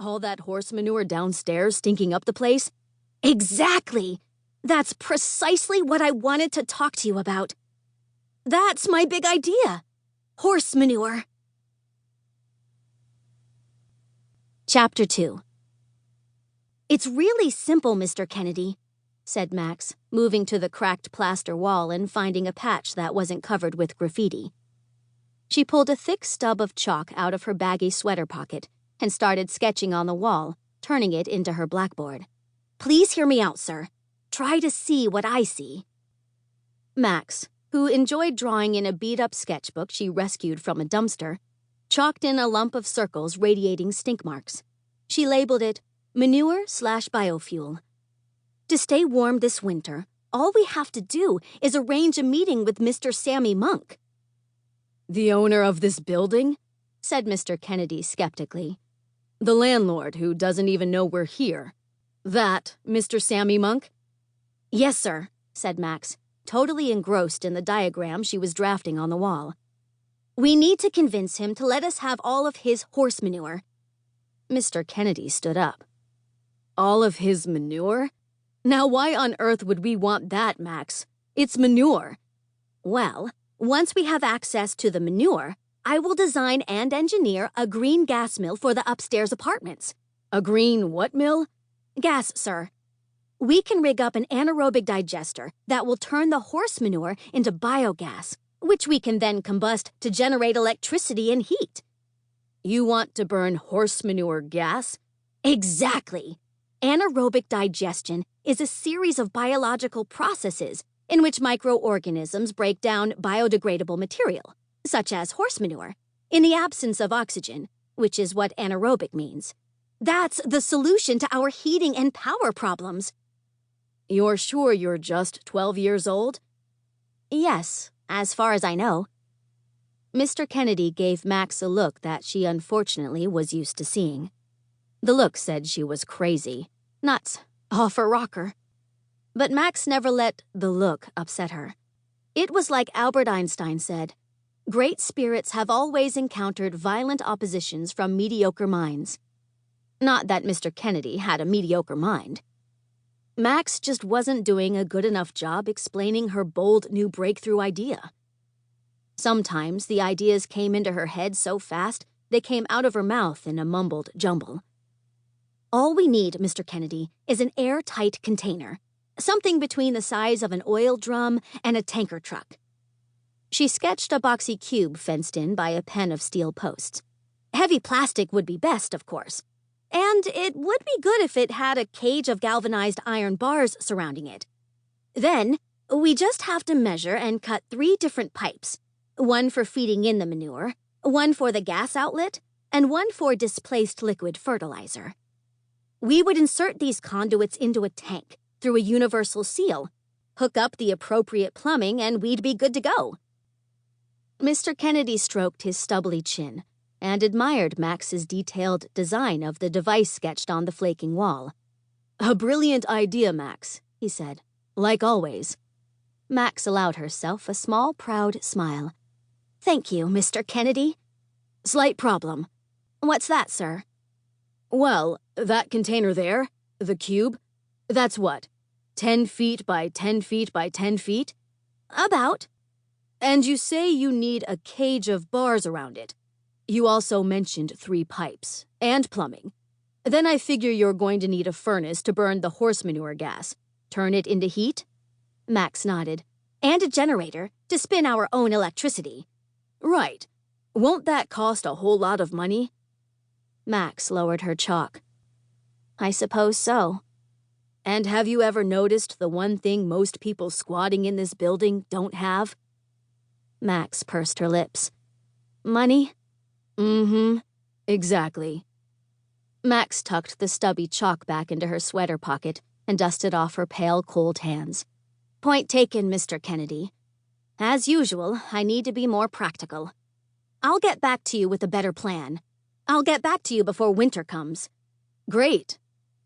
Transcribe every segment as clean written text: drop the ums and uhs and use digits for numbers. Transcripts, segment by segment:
All that horse manure downstairs stinking up the place? Exactly! That's precisely what I wanted to talk to you about. That's my big idea. Horse manure. Chapter 2. It's really simple, Mr. Kennedy, said Max, moving to the cracked plaster wall and finding a patch that wasn't covered with graffiti. She pulled a thick stub of chalk out of her baggy sweater pocket and started sketching on the wall, turning it into her blackboard. Please hear me out, sir. Try to see what I see. Max, who enjoyed drawing in a beat-up sketchbook she rescued from a dumpster, chalked in a lump of circles radiating stink marks. She labeled it manure/biofuel. To stay warm this winter, all we have to do is arrange a meeting with Mr. Sammy Monk. The owner of this building? Said Mr. Kennedy skeptically. The landlord who doesn't even know we're here. That Mr. Sammy Monk? Yes, sir, said Max, totally engrossed in the diagram she was drafting on the wall. We need to convince him to let us have all of his horse manure. Mr. Kennedy stood up. All of his manure? Now why on earth would we want that, Max? It's manure. Well, once we have access to the manure, I will design and engineer a green gas mill for the upstairs apartments. A green what mill? Gas, sir. We can rig up an anaerobic digester that will turn the horse manure into biogas, which we can then combust to generate electricity and heat. You want to burn horse manure gas? Exactly. Anaerobic digestion is a series of biological processes in which microorganisms break down biodegradable material, such as horse manure, in the absence of oxygen, which is what anaerobic means. That's the solution to our heating and power problems. You're sure you're just 12 years old? Yes, as far as I know. Mr. Kennedy gave Max a look that she unfortunately was used to seeing. The look said she was crazy, nuts, off her rocker. But Max never let the look upset her. It was like Albert Einstein said, great spirits have always encountered violent oppositions from mediocre minds. Not that Mr. Kennedy had a mediocre mind. Max just wasn't doing a good enough job explaining her bold new breakthrough idea. Sometimes the ideas came into her head so fast they came out of her mouth in a mumbled jumble. All we need, Mr. Kennedy, is an airtight container, something between the size of an oil drum and a tanker truck. She sketched a boxy cube fenced in by a pen of steel posts. Heavy plastic would be best, of course. And it would be good if it had a cage of galvanized iron bars surrounding it. Then, we just have to measure and cut 3 different pipes. One for feeding in the manure, one for the gas outlet, and one for displaced liquid fertilizer. We would insert these conduits into a tank through a universal seal, hook up the appropriate plumbing, and we'd be good to go. Mr. Kennedy stroked his stubbly chin and admired Max's detailed design of the device sketched on the flaking wall. A brilliant idea, Max, he said, like always. Max allowed herself a small, proud smile. Thank you, Mr. Kennedy. Slight problem. What's that, sir? Well, that container there, the cube, that's what, 10 feet by 10 feet by 10 feet? About. And you say you need a cage of bars around it. You also mentioned 3 pipes, and plumbing. Then I figure you're going to need a furnace to burn the horse manure gas. Turn it into heat? Max nodded. And a generator to spin our own electricity. Right. Won't that cost a whole lot of money? Max lowered her chalk. I suppose so. And have you ever noticed the one thing most people squatting in this building don't have? Max pursed her lips. Money? Mm-hmm. Exactly. Max tucked the stubby chalk back into her sweater pocket and dusted off her pale, cold hands. Point taken, Mr. Kennedy. As usual, I need to be more practical. I'll get back to you with a better plan. I'll get back to you before winter comes. Great.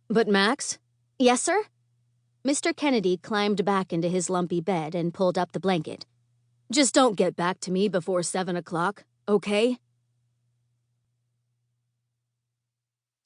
But Max? Yes, sir? Mr. Kennedy climbed back into his lumpy bed and pulled up the blanket. Just don't get back to me before 7 o'clock, okay?